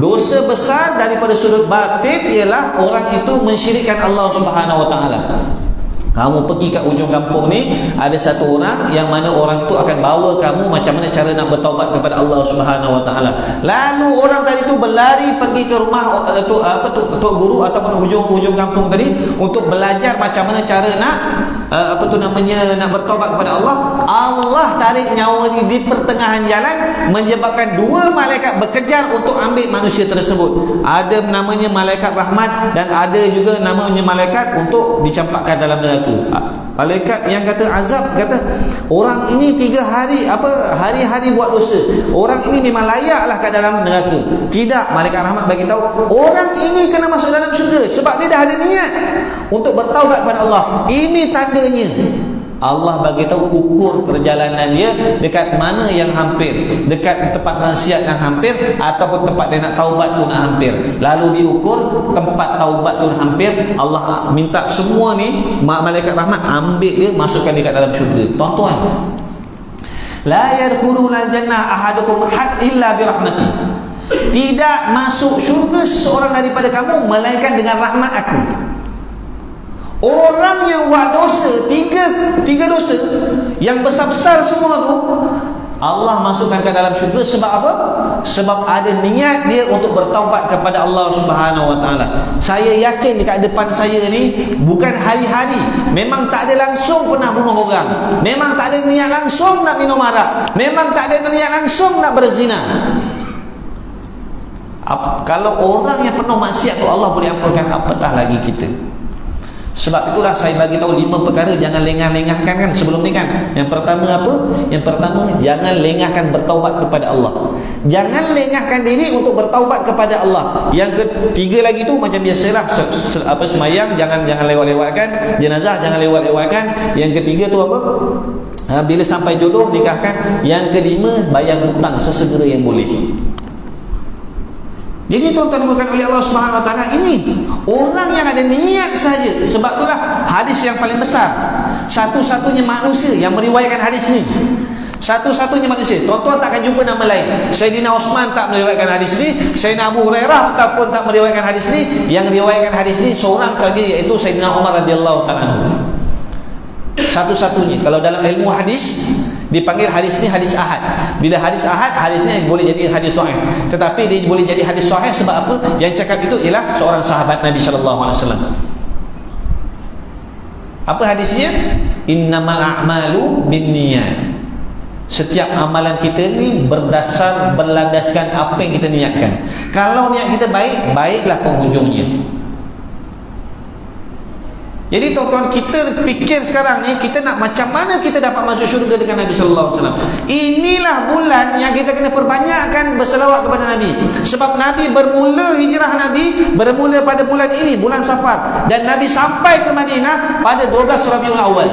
Dosa besar daripada sudut batin ialah orang itu mensyirikkan Allah Subhanahu wa taala. Kamu pergi kat ujung kampung ni, ada satu orang yang mana orang tu akan bawa kamu macam mana cara nak bertaubat kepada Allah Subhanahu wa taala. Lalu orang tadi tu berlari pergi ke rumah tok guru ataupun hujung kampung tadi untuk belajar macam mana cara nak nak bertaubat kepada Allah. Allah tarik nyawa ni di pertengahan jalan, menyebabkan dua malaikat bekejar untuk ambil manusia tersebut. Ada namanya malaikat rahmat dan ada juga namanya malaikat untuk dicampakkan dalam neraka. Malaikat yang kata azab kata orang ini 3 hari hari-hari buat dosa, orang ini memang layaklah ke dalam neraka. Tidak, malaikat rahmat bagi tahu orang ini kena masuk dalam syurga sebab dia dah ada niat untuk bertaubat kepada Allah. Ini tandanya. Allah bagi tahu ukur perjalanan dia dekat mana yang hampir, dekat tempat maksiat yang hampir ataupun tempat dia nak taubat tu nak hampir. Lalu diukur tempat taubat tu hampir, Allah minta semua ni malaikat rahmat ambil dia masukkan dekat dalam syurga. Tuan-tuan, la yadkhuluna al-jannah ahadukum illa bi rahmati. Tidak masuk syurga seseorang daripada kamu melainkan dengan rahmat aku. Orang yang buat dosa, tiga dosa yang besar-besar semua tu, Allah masukkan ke dalam syurga. Sebab apa? Sebab ada niat dia untuk bertaubat kepada Allah Subhanahu wa taala. Saya yakin dekat depan saya ni bukan hari-hari, memang tak ada langsung pernah bunuh orang, memang tak ada niat langsung nak minum arak, memang tak ada niat langsung nak berzina. Kalau orang yang penuh maksiat tu Allah boleh ampunkan, apatah lagi kita. Sebab itulah saya bagi tahu 5 perkara jangan lengah-lengahkan kan sebelum ni kan. Yang pertama apa? Yang pertama, jangan lengahkan bertaubat kepada Allah. Jangan lengahkan diri untuk bertaubat kepada Allah. Yang ketiga lagi tu macam biasalah, semayang jangan lewat-lewatkan, jenazah jangan lewat-lewatkan. Yang ketiga tu apa? Bila sampai jodoh nikahkan. Yang kelima, bayar hutang sesegera yang boleh. Jadi tuan-tuan bukan oleh Allah Subhanahu wa taala, ini orang yang ada niat saja. Sebab itulah hadis yang paling besar, satu-satunya manusia yang meriwayatkan hadis ni, satu-satunya manusia. Tuan-tuan takkan jumpa nama lain. Sayyidina Osman tak meriwayatkan hadis ni, Sayyidina Abu Hurairah ataupun tak meriwayatkan hadis ni. Yang meriwayatkan hadis ni seorang saja, iaitu Sayyidina Umar radhiyallahu taala anhu. Satu-satunya. Kalau dalam ilmu hadis dipanggil hadis ni hadis ahad. Bila hadis ahad, hadis ni boleh jadi hadis dhaif. Tetapi dia boleh jadi hadis sahih sebab apa? Yang cakap itu ialah seorang sahabat Nabi sallallahu alaihi wasallam. Apa hadisnya? Innamal a'malu binniyat. Setiap amalan kita ni berlandaskan apa yang kita niatkan. Kalau niat kita baik, baiklah penghujungnya. Jadi tuan-tuan, kita fikir sekarang ni, kita nak macam mana kita dapat masuk syurga dengan Nabi sallallahu alaihi wasallam. Inilah bulan yang kita kena perbanyakkan berselawat kepada Nabi. Sebab Nabi bermula hijrah, Nabi bermula pada bulan ini, bulan Safar, dan Nabi sampai ke Madinah pada 12 Rabiul Awal.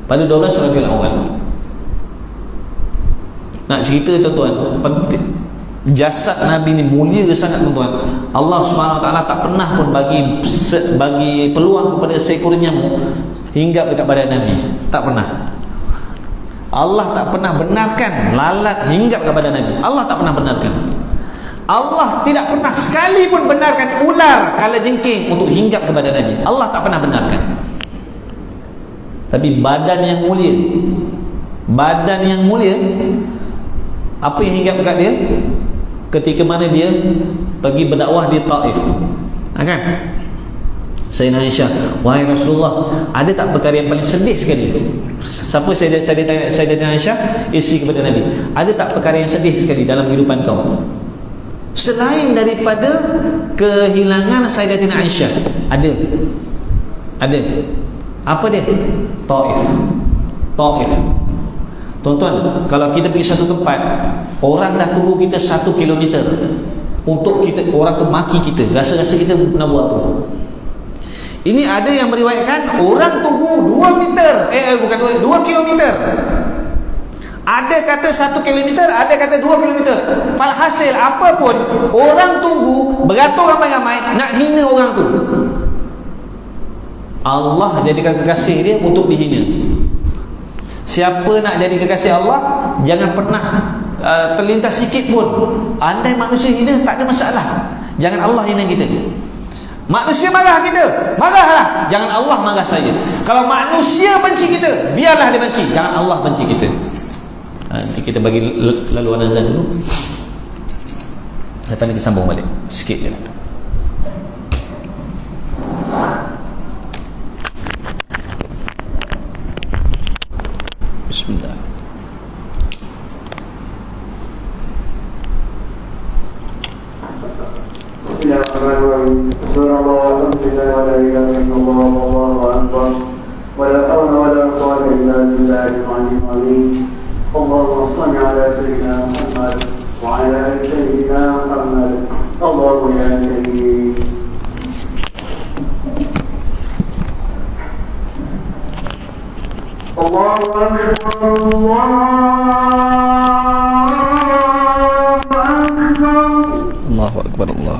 Pada 12 Rabiul Awal. Nak cerita tuan-tuan, penting. Jasad Nabi ni mulia sangat tuan-tuan. Allah Subhanahu wa taala tak pernah pun bagi peluang kepada seekor nyamuk hinggap dekat badan Nabi. Tak pernah. Allah tak pernah benarkan lalat hinggap ke badan Nabi. Allah tak pernah benarkan. Allah tidak pernah sekali pun benarkan ular kalajengking untuk hinggap ke badan Nabi. Allah tak pernah benarkan. Tapi badan yang mulia, apa yang hinggap dekat dia? Ketika mana dia pergi berdakwah di Taif, kan? Sayyidina Aisyah, wahai Rasulullah, ada tak perkara yang paling sedih sekali? Siapa saya tanya Sayyidina Aisyah, isteri kepada Nabi, ada tak perkara yang sedih sekali dalam kehidupan kau selain daripada kehilangan Sayyidatina Aisyah? Ada. Apa dia? Taif. Tuan-tuan, kalau kita pergi satu tempat, orang dah tunggu kita 1 kilometer untuk kita, orang tu maki kita, rasa-rasa kita nak buat apa. Ini ada yang meriwayatkan orang tunggu 2 kilometer. Ada kata 1 kilometer, ada kata 2 kilometer. Falhasil apapun, orang tunggu beratur ramai-ramai nak hina orang tu. Allah jadikan kekasih dia untuk dihina. Siapa nak jadi kekasih Allah, jangan pernah terlintas sikit pun. Andai manusia hina, tak ada masalah. Jangan Allah hina kita. Manusia marah kita, marahlah. Jangan Allah marah saya. Kalau manusia benci kita, biarlah dia benci. Jangan Allah benci kita. Nanti kita bagi laluan azan dulu. Lepas ni kita sambung balik sikit je lah. Bismillah.
Bismillahirrahmanirrahim. Allahu akbar. Wa la hawla wa la quwwata illa billahil aliyyil azim. اللهم صل على سيدنا محمد وعلى ال سيدنا محمد. الله يا كريم. الله اكبر الله اكبر
الله أكبر الله أكبر
الله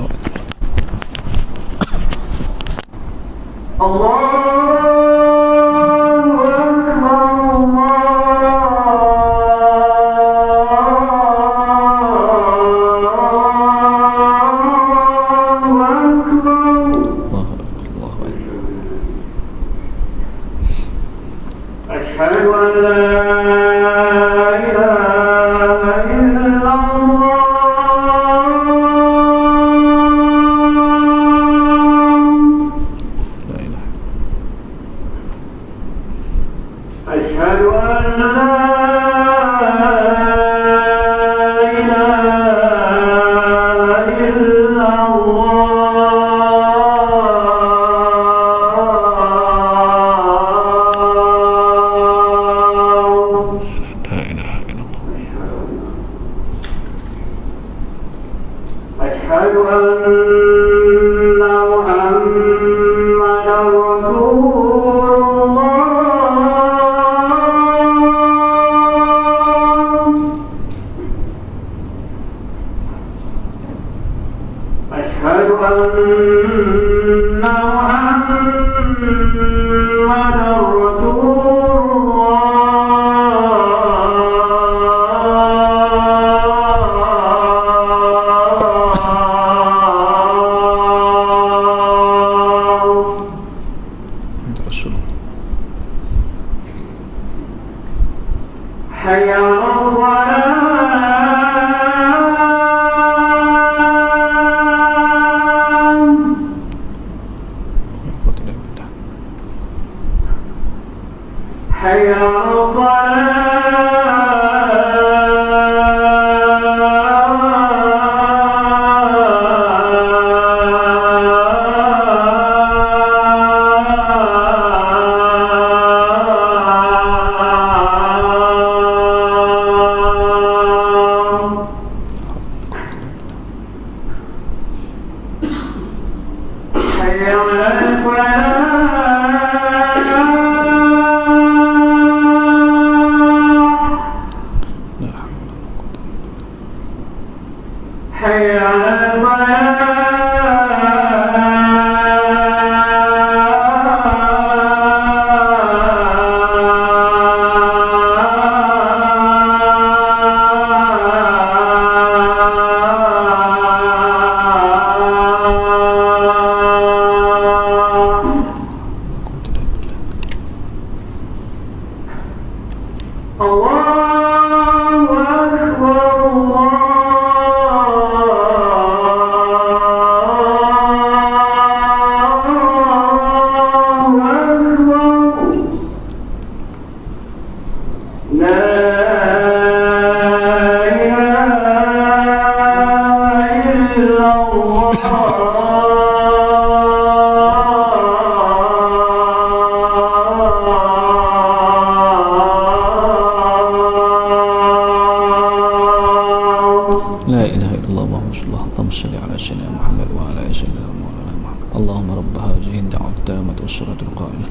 اللهم رب هذه الدعوة التامة والصلاة القائمة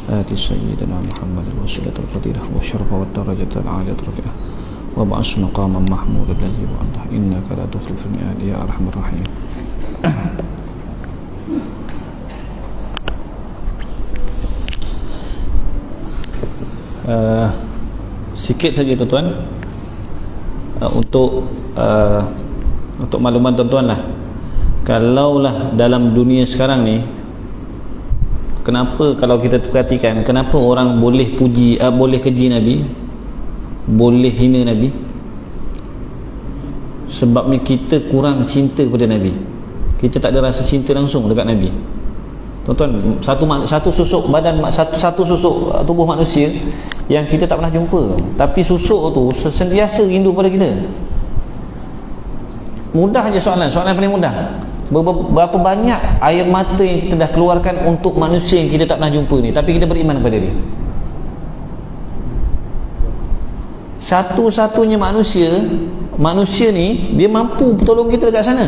آت سيدنا محمد الوسيلة الفضيلة والشرف والدرجة العالية رفيعة wa ba'as maqaman mahmudan alladhi wa'ada innaka la tukhliful mi'ad ya arhamar rahim. Sikit saja tuan-tuan, untuk makluman tuan-tuan lah, kalaulah dalam dunia sekarang ni, kenapa kalau kita perhatikan, kenapa orang boleh puji, boleh keji Nabi, boleh hina Nabi? Sebabnya kita kurang cinta kepada Nabi. Kita tak ada rasa cinta langsung dekat Nabi. Tuan-tuan, satu susuk badan, satu susuk tubuh manusia yang kita tak pernah jumpa, tapi susuk tu sentiasa rindu pada kita. Mudah je soalan paling mudah. Berapa banyak air mata yang kita dah keluarkan untuk manusia yang kita tak pernah jumpa ni, tapi kita beriman kepada dia. Satu-satunya manusia ni dia mampu tolong kita dekat sana.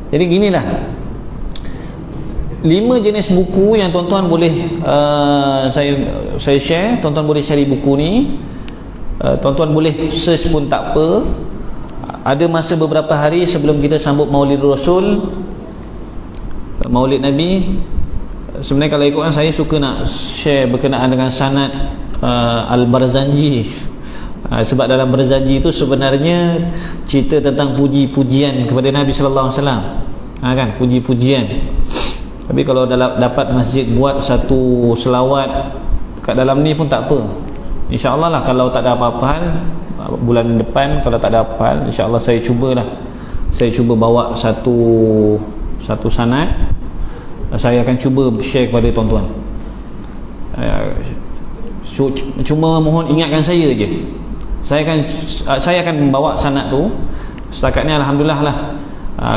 Jadi ginilah 5 jenis buku yang tuan-tuan boleh saya share. Tuan-tuan boleh cari buku ni, tuan-tuan boleh search pun tak apa. Ada masa beberapa hari sebelum kita sambut Maulid Rasul, Maulid Nabi, sebenarnya kalau ikutkan saya suka nak share berkenaan dengan sanad Al-Barzanji, sebab dalam Barzanji itu sebenarnya cerita tentang puji-pujian kepada Nabi sallallahu alaihi wasallam, kan, puji-pujian. Tapi kalau dapat masjid buat satu selawat kat dalam ni pun tak apa, InsyaAllah lah. Kalau tak ada apa-apa hal, bulan depan kalau tak ada apa hal, InsyaAllah saya cuba bawa satu sanad. Saya akan cuba share kepada tuan-tuan. Cuma mohon ingatkan saya je. Saya akan membawa sanad tu. Setakat ni alhamdulillah lah,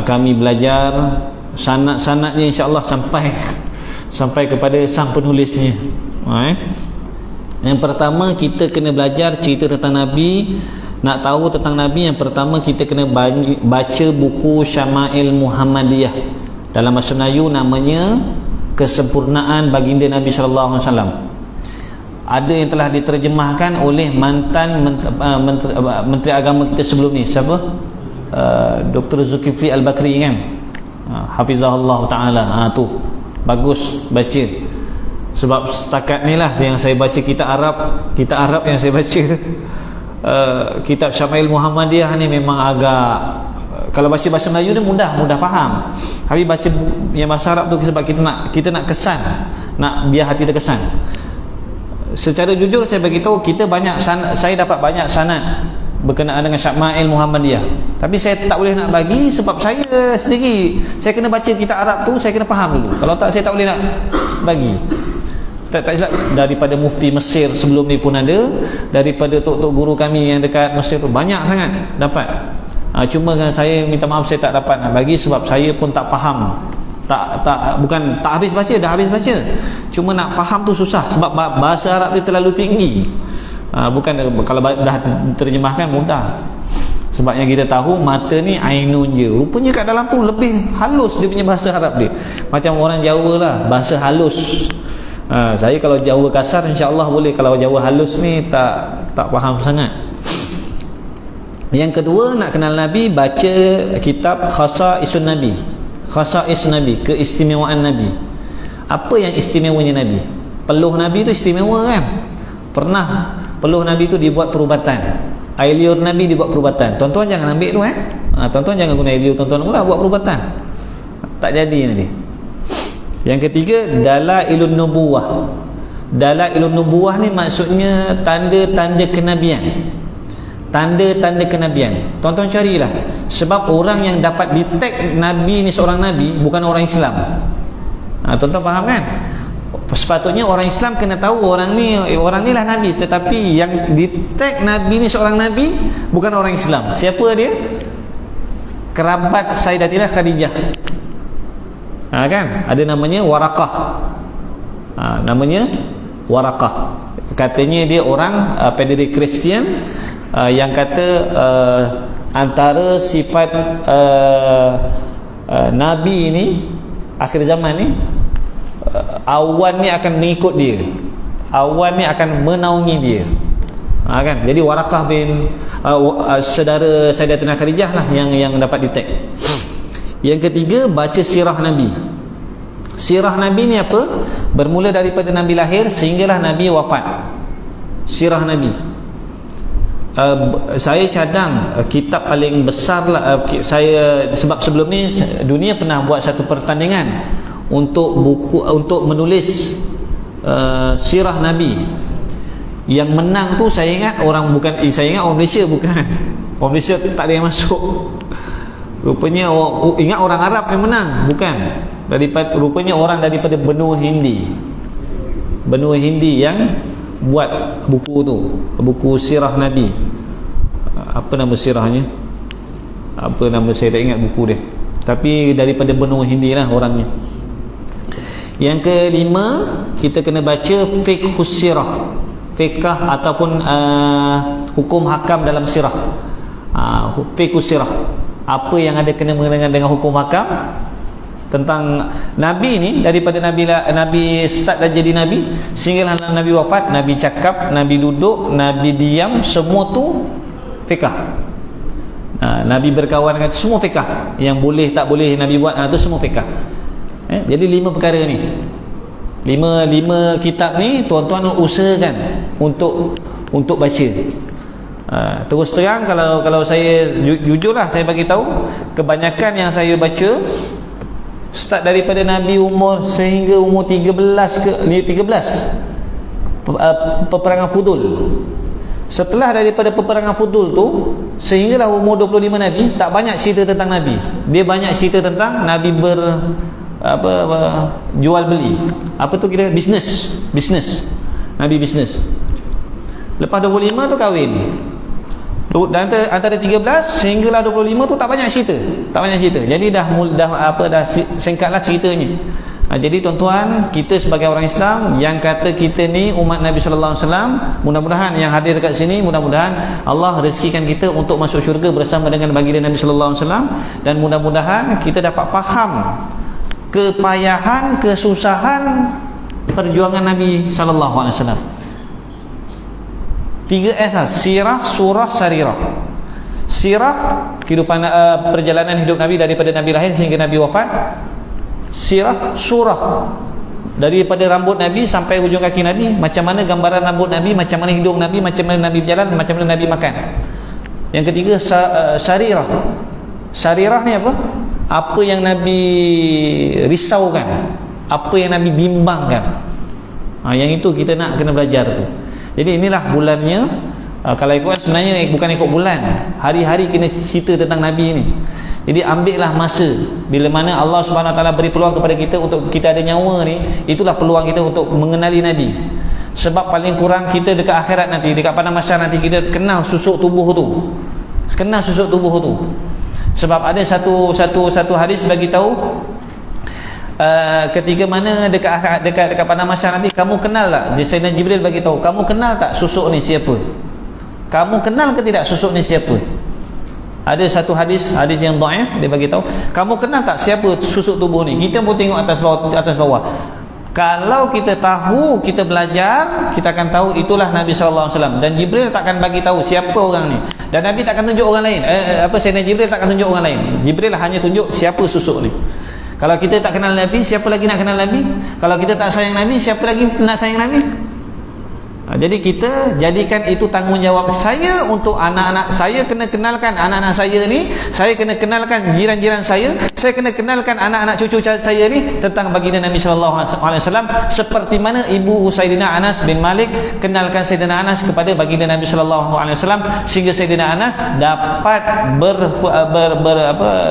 kami belajar sanad-sanadnya insya-Allah sampai kepada sang penulisnya. Yang pertama kita kena belajar cerita tentang Nabi. Nak tahu tentang Nabi, yang pertama kita kena baca buku Syama'il Muhammadiyah. Dalam bahasa Melayu namanya Kesempurnaan Baginda Nabi sallallahu alaihi wasallam. Ada yang telah diterjemahkan oleh mantan Menteri Agama kita sebelum ni, siapa? Dr. Zulkifli Al-Bakri, kan? Hafizahullah ta'ala. Tu bagus baca. Sebab setakat ni lah yang saya baca kitab Arab yang saya baca. Kitab Syama'il Muhammadiyah ni memang agak, kalau baca bahasa Melayu ni mudah faham. Tapi baca yang bahasa Arab tu sebab kita nak kesan, nak biar hati terkesan. Secara jujur saya beritahu, saya dapat banyak sanad berkenaan dengan Syama'il Muhammadiyah, tapi saya tak boleh nak bagi sebab saya sendiri, saya kena baca kitab Arab tu, saya kena faham dulu. Kalau tak, saya tak boleh nak bagi. Tak daripada mufti Mesir sebelum ni pun ada, daripada tok-tok guru kami yang dekat Mesir tu banyak sangat dapat. Cuma saya minta maaf, saya tak dapat nak bagi sebab saya pun tak faham. Bukan tak habis baca, dah habis baca, cuma nak faham tu susah sebab bahasa Arab dia terlalu tinggi. Bukan kalau dah terjemahkan mudah. Sebabnya kita tahu mata ni ainun je, rupanya kat dalam tu lebih halus dia punya bahasa Arab dia. Macam orang Jawa lah, bahasa halus. Saya kalau Jawa kasar insya-Allah boleh, kalau Jawa halus ni tak faham sangat. Yang kedua, nak kenal Nabi, baca kitab Khasa'isun Nabi. Khasa'is Nabi, keistimewaan Nabi. Apa yang istimewanya Nabi? Peluh Nabi tu istimewa, kan? Pernah peluh Nabi tu dibuat perubatan. Air liur Nabi dibuat perubatan. Tuan-tuan jangan ambil tu, tuan-tuan jangan guna air liur tuan-tuan pula buat perubatan. Tak jadi nanti. Yang ketiga, Dalailun Nubuwah. Dalailun Nubuwah ni maksudnya tanda-tanda kenabian. Tanda-tanda kenabian. Tuan-tuan carilah. Sebab orang yang dapat detect Nabi ni seorang Nabi bukan orang Islam. Tuan-tuan faham, kan? Sepatutnya orang Islam kena tahu orang ni lah Nabi. Tetapi yang detect Nabi ni seorang Nabi bukan orang Islam. Siapa dia? Kerabat Sayyidatina Khadijah. Kan? Ada namanya Waraqah. Namanya Waraqah. Katanya dia orang pederi Kristian, yang kata antara sifat Nabi ni akhir zaman ni, awan ni akan mengikut dia, awan ni akan menaungi dia. Kan? Jadi Warakah bin saudara Sayyidatina Khadijah lah yang dapat detect. Yang ketiga, baca sirah Nabi. Sirah Nabi ni apa? Bermula daripada Nabi lahir sehinggalah Nabi wafat. Sirah Nabi. Saya cadang kitab paling besar lah, saya sebab sebelum ni dunia pernah buat satu pertandingan untuk menulis sirah Nabi. Yang menang tu saya ingat orang Malaysia bukan. Orang Malaysia tak ada yang masuk. Rupanya ingat orang Arab yang menang, bukan. Rupanya orang daripada benua Hindi. Benua Hindi yang buat buku tu, buku sirah Nabi. Apa nama sirahnya? Apa nama, saya tak ingat buku dia. Tapi daripada benua Hindi lah orangnya. Yang kelima, kita kena baca fiqhus sirah. Fiqh ataupun hukum hakam dalam sirah. Fiqhus sirah. Apa yang ada kena mengenai dengan hukum hakam tentang Nabi ni, daripada Nabi start dah jadi Nabi sehingga Nabi wafat, Nabi cakap, Nabi duduk, Nabi diam, semua tu fiqh. Nabi berkawan dengan semua fiqh. Yang boleh tak boleh Nabi buat, tu semua fiqh. Jadi 5 perkara ni, 5 kitab ni tuan-tuan usahakan untuk baca. Terus terang, kalau saya jujurlah, saya bagi tahu, kebanyakan yang saya baca start daripada Nabi umur sehingga umur 13 peperangan Fudul. Setelah daripada peperangan Fudul tu sehinggalah umur 25 Nabi, tak banyak cerita tentang Nabi. Dia banyak cerita tentang Nabi jual beli. Apa tu kira? Bisnes. Nabi bisnes. Lepas 25 tu kahwin. Dan antara 13 sehinggalah 25 tu tak banyak cerita. Jadi dah singkatlah ceritanya. Jadi tuan-tuan, kita sebagai orang Islam yang kata kita ni umat Nabi sallallahu alaihi wasallam, mudah-mudahan yang hadir dekat sini, mudah-mudahan Allah rezekikan kita untuk masuk syurga bersama dengan baginda Nabi sallallahu alaihi wasallam, dan mudah-mudahan kita dapat faham kepayahan, kesusahan perjuangan Nabi sallallahu alaihi wasallam. 3S lah: sirah, surah, sarirah. Sirah, kehidupan perjalanan hidup Nabi daripada Nabi lahir sehingga Nabi wafat. Sirah, surah, daripada rambut Nabi sampai ujung kaki Nabi, macam mana gambaran rambut Nabi, macam mana hidung Nabi, macam mana Nabi berjalan, macam mana Nabi makan. Yang ketiga, sarirah. Sarirah ni apa? Apa yang Nabi risaukan, apa yang Nabi bimbangkan. Yang itu kita nak kena belajar tu. Jadi inilah bulannya. Kalau ikut sebenarnya bukan ikut bulan, hari-hari kena cerita tentang Nabi ni. Jadi ambillah masa bila mana Allah Subhanahu Wa Taala beri peluang kepada kita untuk kita ada nyawa ni, itulah peluang kita untuk mengenali Nabi. Sebab paling kurang kita dekat akhirat nanti, dekat padang mahsyar nanti, kita kenal susuk tubuh tu. Sebab ada satu hadis bagi tahu, ketika mana dekat padang mahsyar nanti, kamu kenal tak? Sayyidina Jibril bagi tahu, kamu kenal tak susuk ni siapa? Kamu kenal ke tidak susuk ni siapa? Ada satu hadis yang dhaif, dia bagi tahu, kamu kenal tak siapa susuk tubuh ni? Kita pun tengok atas bawah. Kalau kita tahu, kita belajar, kita akan tahu itulah Nabi sallallahu alaihi wasallam. Dan Jibril takkan bagi tahu siapa orang ni. Dan Nabi takkan tunjuk orang lain. Sayyidina Jibril takkan tunjuk orang lain. Jibril hanya tunjuk siapa susuk ni. Kalau kita tak kenal Nabi, siapa lagi nak kenal Nabi? Kalau kita tak sayang Nabi, siapa lagi nak sayang Nabi? Jadi kita jadikan itu tanggungjawab saya untuk anak-anak saya, kena kenalkan anak-anak saya ni, saya kena kenalkan jiran-jiran saya kena kenalkan anak-anak cucu saya ni tentang baginda Nabi sallallahu alaihi wasallam, seperti mana ibu Sayyidina Anas bin Malik kenalkan Sayyidina Anas kepada baginda Nabi sallallahu alaihi wasallam, sehingga Sayyidina Anas dapat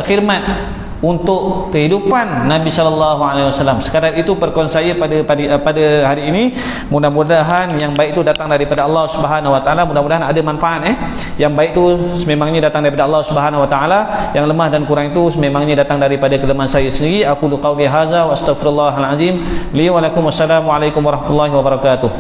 khidmat untuk kehidupan Nabi sallallahu alaihi wasallam. Sekadar itu perkongsian saya pada hari ini. Mudah-mudahan yang baik itu datang daripada Allah Subhanahu wa taala, mudah-mudahan ada manfaat. Yang baik itu sememangnya datang daripada Allah Subhanahu wa taala, yang lemah dan kurang itu sememangnya datang daripada kelemahan saya sendiri. Aku qauli hadza wa astaghfirullahal azim li wa lakum. Wassalamualaikum warahmatullahi wabarakatuh.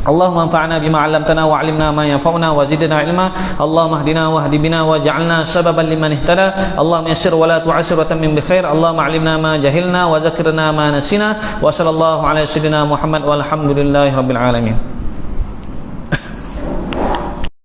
Allahumma anfa'na bima 'allamtana wa 'allimna ma yanfa'una wa zidna 'ilma. Allahumma hdina wa hdi bina waj'alna sababan liman ihtada. Allahumma yassir wa la tu'assir wa tammim bi khair. Allahumma 'allimna ma jahilna wa zakkirna ma nasina. Wa sallallahu ala sayyidina Muhammad walhamdulillahi rabbil alamin.